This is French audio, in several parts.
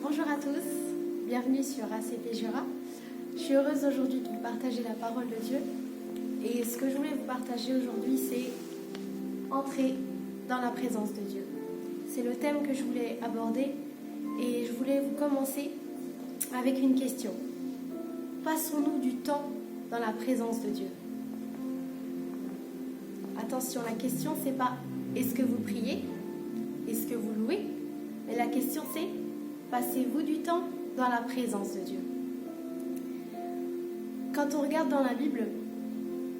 Bonjour à tous, bienvenue sur ACP Jura. Je suis heureuse aujourd'hui de vous partager la parole de Dieu. Et ce que je voulais vous partager aujourd'hui, c'est entrer dans la présence de Dieu. C'est le thème que je voulais aborder et je voulais vous commencer avec une question. Passons-nous du temps dans la présence de Dieu? Attention, la question c'est pas est-ce que vous priez? Est-ce que vous louez? Mais la question c'est passez-vous du temps dans la présence de Dieu? Quand on regarde dans la Bible,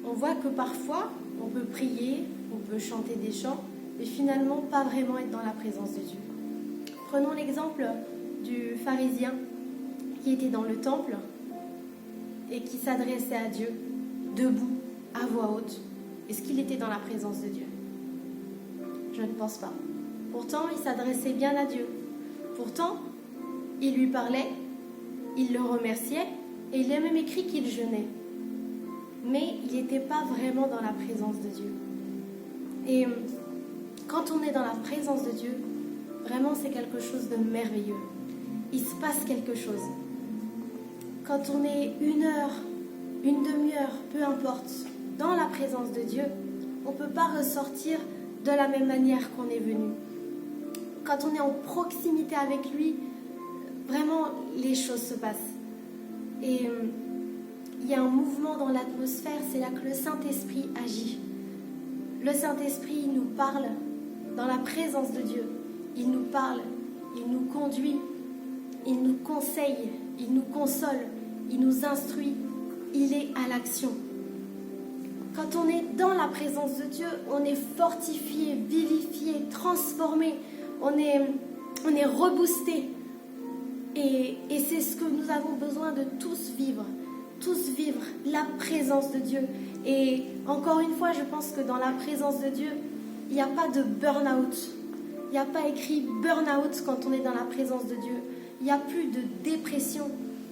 on voit que parfois on peut prier, on peut chanter des chants, mais finalement pas vraiment être dans la présence de Dieu. Prenons l'exemple du pharisien qui était dans le temple et qui s'adressait à Dieu debout, à voix haute. Est-ce qu'il était dans la présence de Dieu? Je ne pense pas. Pourtant, il s'adressait bien à Dieu. Pourtant, il lui parlait, il le remerciait et il a même écrit qu'il jeûnait. Mais il n'était pas vraiment dans la présence de Dieu. Et quand on est dans la présence de Dieu, vraiment c'est quelque chose de merveilleux. Il se passe quelque chose. Quand on est une heure, une demi-heure, peu importe, dans la présence de Dieu, on ne peut pas ressortir de la même manière qu'on est venu. Quand on est en proximité avec lui, vraiment les choses se passent. Et il y a un mouvement dans l'atmosphère, c'est là que le Saint-Esprit agit. Le Saint-Esprit nous parle dans la présence de Dieu. Il nous parle, il nous conduit, il nous conseille, il nous console, il nous instruit, il est à l'action. Quand on est dans la présence de Dieu, on est fortifié, vivifié, transformé, on est reboosté. Et c'est ce que nous avons besoin de tous vivre la présence de Dieu. Et encore une fois, je pense que dans la présence de Dieu, il n'y a pas de burn-out. Il n'y a pas écrit burn-out quand on est dans la présence de Dieu. Il n'y a plus de dépression.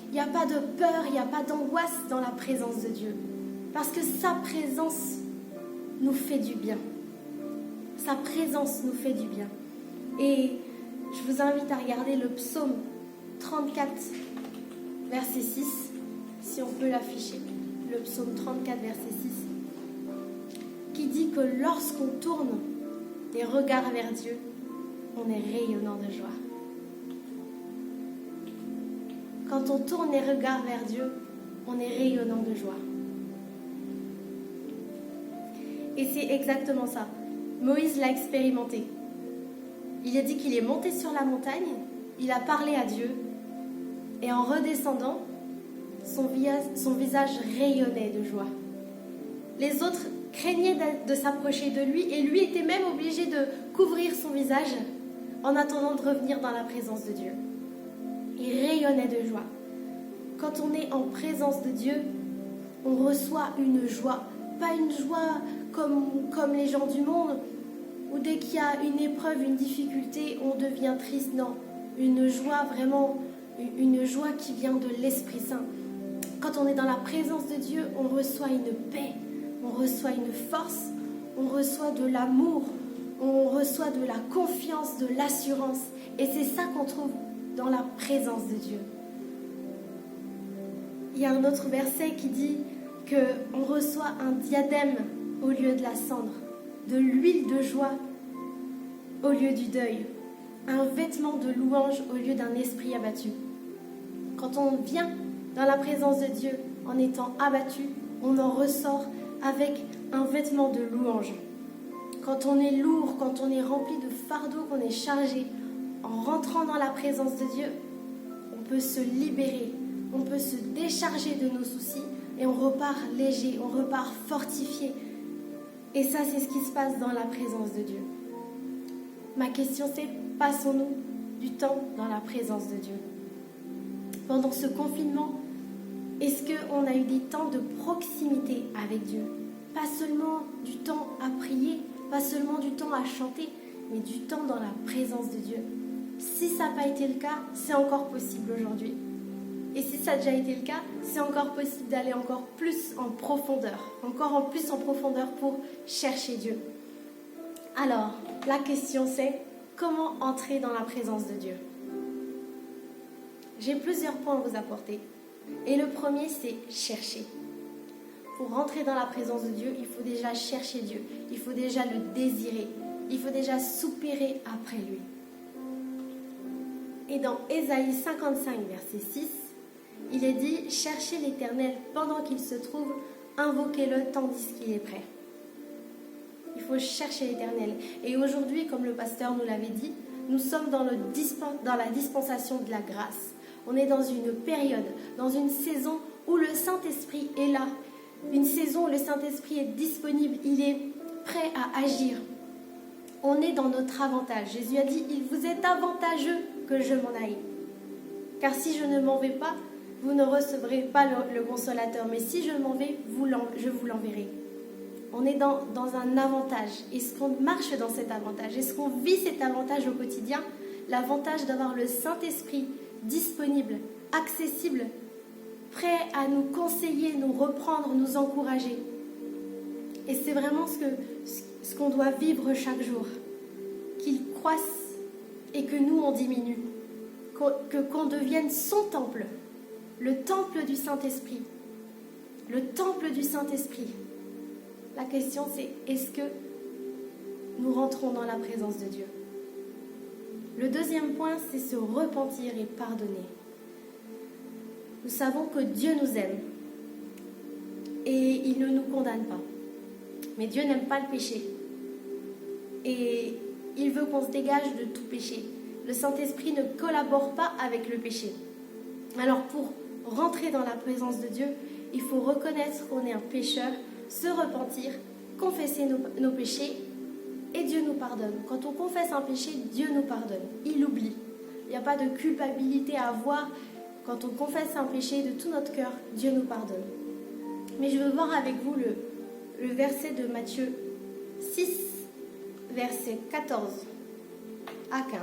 Il n'y a pas de peur, il n'y a pas d'angoisse dans la présence de Dieu. Parce que sa présence nous fait du bien. Sa présence nous fait du bien. Et je vous invite à regarder le psaume 34, verset 6, si on peut l'afficher. Le psaume 34, verset 6, qui dit que lorsqu'on tourne les regards vers Dieu, on est rayonnant de joie. Quand on tourne les regards vers Dieu, on est rayonnant de joie. Et c'est exactement ça. Moïse l'a expérimenté. Il a dit qu'il est monté sur la montagne, il a parlé à Dieu, et en redescendant, son visage rayonnait de joie. Les autres craignaient de s'approcher de lui, et lui était même obligé de couvrir son visage en attendant de revenir dans la présence de Dieu. Il rayonnait de joie. Quand on est en présence de Dieu, on reçoit une joie. Pas une joie comme les gens du monde, où dès qu'il y a une épreuve, une difficulté, on devient triste. Non, une joie vraiment, une joie qui vient de l'Esprit Saint. Quand on est dans la présence de Dieu, on reçoit une paix, on reçoit une force, on reçoit de l'amour, on reçoit de la confiance, de l'assurance. Et c'est ça qu'on trouve dans la présence de Dieu. Il y a un autre verset qui dit qu'on reçoit un diadème au lieu de la cendre, de l'huile de joie au lieu du deuil, un vêtement de louange au lieu d'un esprit abattu. Quand on vient dans la présence de Dieu en étant abattu, on en ressort avec un vêtement de louange. Quand on est lourd, quand on est rempli de fardeaux, qu'on est chargé, en rentrant dans la présence de Dieu, on peut se libérer, on peut se décharger de nos soucis et on repart léger, on repart fortifié. Et ça, c'est ce qui se passe dans la présence de Dieu. Ma question, c'est passons-nous du temps dans la présence de Dieu? Pendant ce confinement, est-ce qu'on a eu des temps de proximité avec Dieu? Pas seulement du temps à prier, pas seulement du temps à chanter, mais du temps dans la présence de Dieu. Si ça n'a pas été le cas, c'est encore possible aujourd'hui. Et si ça a déjà été le cas, c'est encore possible d'aller encore plus en profondeur, pour chercher Dieu. Alors, la question c'est, comment entrer dans la présence de Dieu? j'ai plusieurs points à vous apporter. Et le premier, c'est chercher. Pour rentrer dans la présence de Dieu, il faut déjà chercher Dieu. Il faut déjà le désirer. Il faut déjà soupirer après lui. Et dans Ésaïe 55, verset 6, il est dit « Cherchez l'Éternel pendant qu'il se trouve, invoquez-le tandis qu'il est prêt. » Il faut chercher l'Éternel. Et aujourd'hui, comme le pasteur nous l'avait dit, nous sommes dans la dispensation de la grâce. On est dans une période, dans une saison où le Saint-Esprit est là. Une saison où le Saint-Esprit est disponible, il est prêt à agir. On est dans notre avantage. Jésus a dit, il vous est avantageux que je m'en aille. Car si je ne m'en vais pas, vous ne recevrez pas le consolateur. Mais si je m'en vais, je vous l'enverrai. On est dans un avantage. Est-ce qu'on marche dans cet avantage? Est-ce qu'on vit cet avantage au quotidien? L'avantage d'avoir le Saint-Esprit disponible, accessible, prêt à nous conseiller, nous reprendre, nous encourager. Et c'est vraiment ce qu'on doit vivre chaque jour. Qu'il croisse et que nous, on diminue. Qu'on devienne son temple. Le temple du Saint-Esprit. Le temple du Saint-Esprit. La question c'est, est-ce que nous rentrons dans la présence de Dieu? Le deuxième point, c'est se repentir et pardonner. Nous savons que Dieu nous aime et il ne nous condamne pas. Mais Dieu n'aime pas le péché et il veut qu'on se dégage de tout péché. Le Saint-Esprit ne collabore pas avec le péché. Alors pour rentrer dans la présence de Dieu, il faut reconnaître qu'on est un pécheur, se repentir, confesser nos péchés et Dieu nous pardonne. Quand on confesse un péché, Dieu nous pardonne. Il oublie. Il n'y a pas de culpabilité à avoir. Quand on confesse un péché de tout notre cœur, Dieu nous pardonne. Mais je veux voir avec vous le verset de Matthieu 6, versets 14 à 15,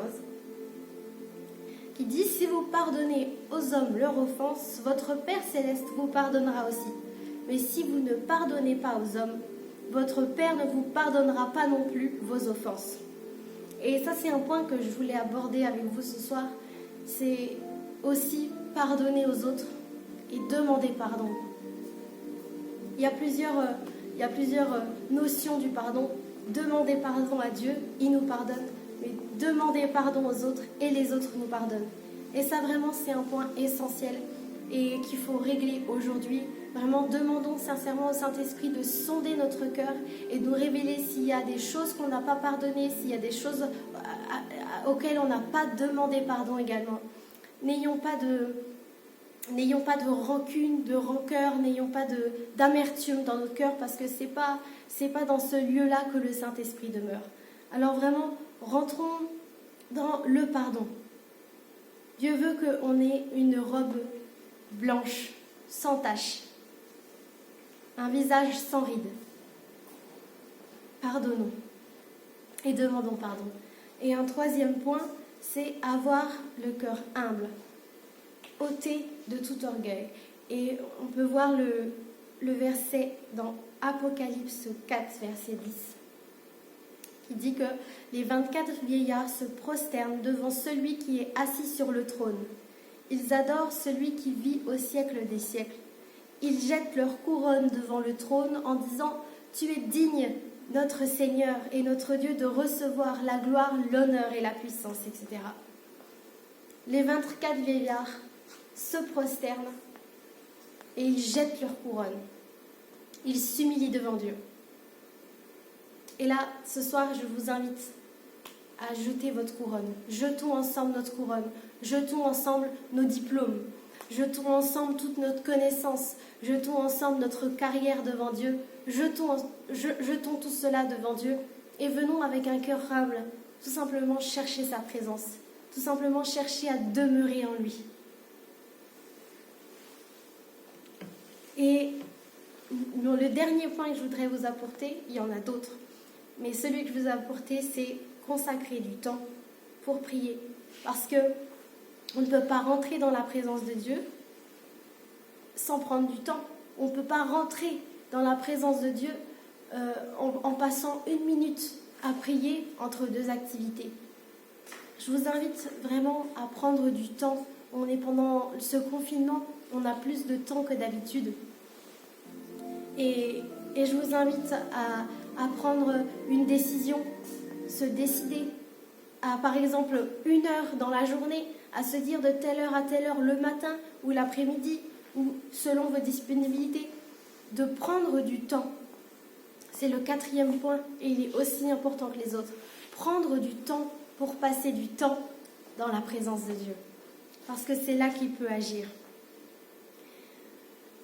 qui dit « Si vous pardonnez aux hommes leur offense, votre Père céleste vous pardonnera aussi. Mais si vous ne pardonnez pas aux hommes, votre Père ne vous pardonnera pas non plus vos offenses. » Et ça, c'est un point que je voulais aborder avec vous ce soir. C'est aussi pardonner aux autres et demander pardon. Il y a plusieurs notions du pardon. Demander pardon à Dieu, il nous pardonne. Mais demander pardon aux autres et les autres nous pardonnent. Et ça, vraiment, c'est un point essentiel et qu'il faut régler aujourd'hui. Vraiment, demandons sincèrement au Saint-Esprit de sonder notre cœur et de nous révéler s'il y a des choses qu'on n'a pas pardonnées, s'il y a des choses auxquelles on n'a pas demandé pardon également. N'ayons pas de rancune, de rancœur, n'ayons pas d'amertume dans notre cœur parce que c'est pas dans ce lieu-là que le Saint-Esprit demeure. Alors vraiment, rentrons dans le pardon. Dieu veut qu'on ait une robe blanche, sans tache, un visage sans rides. Pardonnons et demandons pardon. Et un troisième point, c'est avoir le cœur humble, ôté de tout orgueil. Et on peut voir le verset dans Apocalypse 4, verset 10, qui dit que les 24 vieillards se prosternent devant celui qui est assis sur le trône. Ils adorent celui qui vit au siècle des siècles. Ils jettent leur couronne devant le trône en disant « Tu es digne, notre Seigneur et notre Dieu, de recevoir la gloire, l'honneur et la puissance, etc. » Les 24 vieillards se prosternent et ils jettent leur couronne. Ils s'humilient devant Dieu. Et là, ce soir, je vous invite à jeter votre couronne. Jetons ensemble notre couronne. Jetons ensemble nos diplômes. Jetons ensemble toute notre connaissance. Jetons ensemble notre carrière devant Dieu. Jetons tout cela devant Dieu et venons avec un cœur humble, tout simplement chercher sa présence, tout simplement chercher à demeurer en lui. Et le dernier point que je voudrais vous apporter, il y en a d'autres, mais celui que je vous ai apporté, c'est consacrer du temps pour prier. Parce que on ne peut pas rentrer dans la présence de Dieu sans prendre du temps. On ne peut pas rentrer dans la présence de Dieu en passant 1 minute à prier entre 2 activités. Je vous invite vraiment à prendre du temps On est pendant ce confinement, on a plus de temps que d'habitude. Et je vous invite à prendre une décision, se décider à, par exemple, 1 heure dans la journée, à se dire de telle heure à telle heure le matin ou l'après-midi, ou selon vos disponibilités, de prendre du temps. C'est le 4e point et il est aussi important que les autres. Prendre du temps pour passer du temps dans la présence de Dieu. Parce que c'est là qu'il peut agir.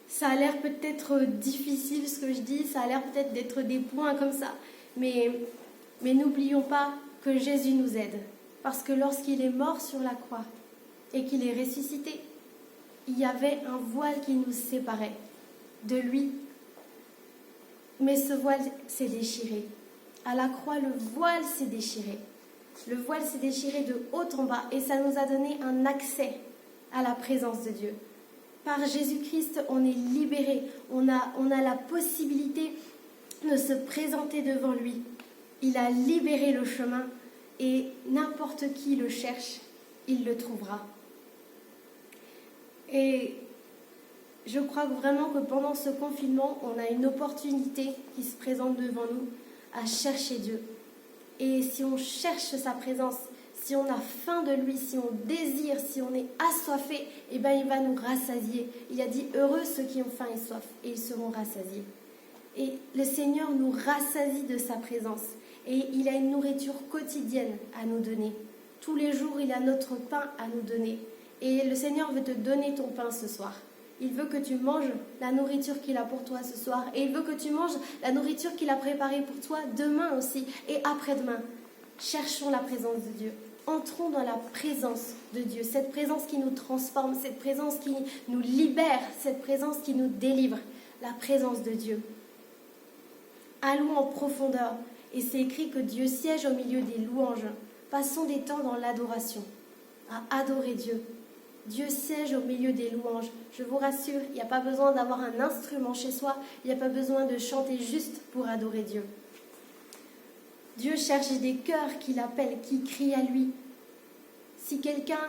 Ça a l'air peut-être difficile ce que je dis, ça a l'air peut-être d'être des points comme ça. Mais n'oublions pas que Jésus nous aide. Parce que lorsqu'il est mort sur la croix et qu'il est ressuscité, il y avait un voile qui nous séparait de lui. Mais ce voile s'est déchiré. À la croix, le voile s'est déchiré. Le voile s'est déchiré de haut en bas et ça nous a donné un accès à la présence de Dieu. Par Jésus-Christ, on est libéré. On a la possibilité de se présenter devant lui. Il a libéré le chemin et n'importe qui le cherche, il le trouvera. Et je crois vraiment que pendant ce confinement, on a une opportunité qui se présente devant nous à chercher Dieu. Et si on cherche sa présence, si on a faim de lui, si on désire, si on est assoiffé, eh bien il va nous rassasier. Il a dit « Heureux ceux qui ont faim et soif, et ils seront rassasiés ». Et le Seigneur nous rassasie de sa présence. Et il a une nourriture quotidienne à nous donner. Tous les jours, il a notre pain à nous donner. Et le Seigneur veut te donner ton pain ce soir. Il veut que tu manges la nourriture qu'il a pour toi ce soir. Et il veut que tu manges la nourriture qu'il a préparée pour toi demain aussi et après-demain. Cherchons la présence de Dieu. Entrons dans la présence de Dieu. Cette présence qui nous transforme, cette présence qui nous libère, cette présence qui nous délivre. La présence de Dieu. Allons en profondeur. Et c'est écrit que Dieu siège au milieu des louanges. Passons des temps dans l'adoration, à adorer Dieu. Dieu siège au milieu des louanges. Je vous rassure, il n'y a pas besoin d'avoir un instrument chez soi. Il n'y a pas besoin de chanter juste pour adorer Dieu. Dieu cherche des cœurs qui l'appellent, qui crient à lui. Si quelqu'un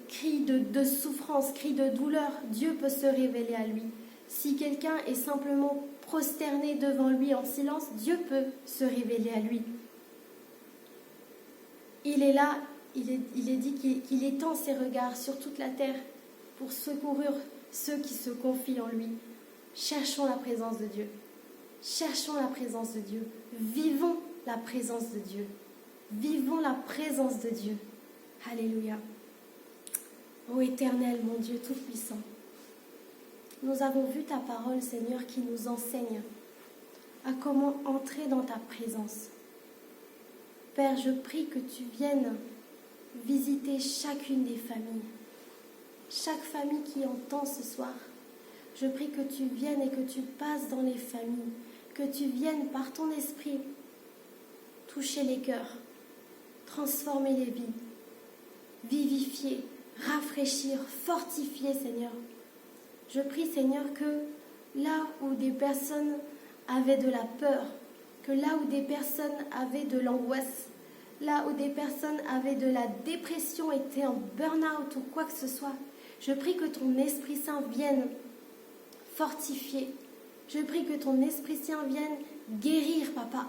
crie de souffrance, crie de douleur, Dieu peut se révéler à lui. Si quelqu'un est simplement prosterné devant lui en silence, Dieu peut se révéler à lui. Il est là. Il est dit qu'il étend ses regards sur toute la terre pour secourir ceux qui se confient en lui. Cherchons la présence de Dieu. Cherchons la présence de Dieu. Vivons la présence de Dieu. Vivons la présence de Dieu. Alléluia. Ô Éternel, mon Dieu Tout-Puissant, nous avons vu ta parole, Seigneur, qui nous enseigne à comment entrer dans ta présence. Père, je prie que tu viennes visiter chacune des familles, chaque famille qui entend ce soir. Je prie que tu viennes et que tu passes dans les familles, que tu viennes par ton esprit toucher les cœurs, transformer les vies, vivifier, rafraîchir, fortifier, Seigneur. Je prie, Seigneur, que là où des personnes avaient de la peur, que là où des personnes avaient de l'angoisse, là où des personnes avaient de la dépression, étaient en burn-out ou quoi que ce soit, je prie que ton Esprit Saint vienne fortifier. Je prie que ton Esprit Saint vienne guérir, Papa.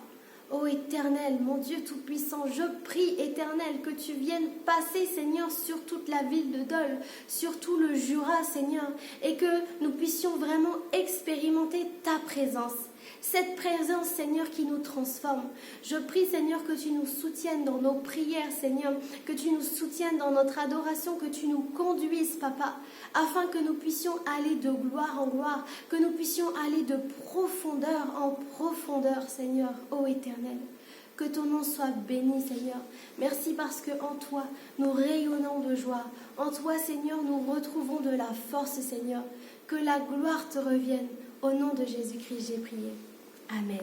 Ô Éternel, mon Dieu Tout-Puissant, je prie, Éternel, que tu viennes passer, Seigneur, sur toute la ville de Dole, sur tout le Jura, Seigneur, et que nous puissions vraiment expérimenter ta présence. Cette présence, Seigneur, qui nous transforme. Je prie, Seigneur, que tu nous soutiennes dans nos prières, Seigneur, que tu nous soutiennes dans notre adoration, que tu nous conduises, Papa, afin que nous puissions aller de gloire en gloire, que nous puissions aller de profondeur en profondeur, Seigneur, ô Éternel. Que ton nom soit béni, Seigneur. Merci parce qu'en toi, nous rayonnons de joie. En toi, Seigneur, nous retrouvons de la force, Seigneur. Que la gloire te revienne. Au nom de Jésus-Christ, j'ai prié. Amen.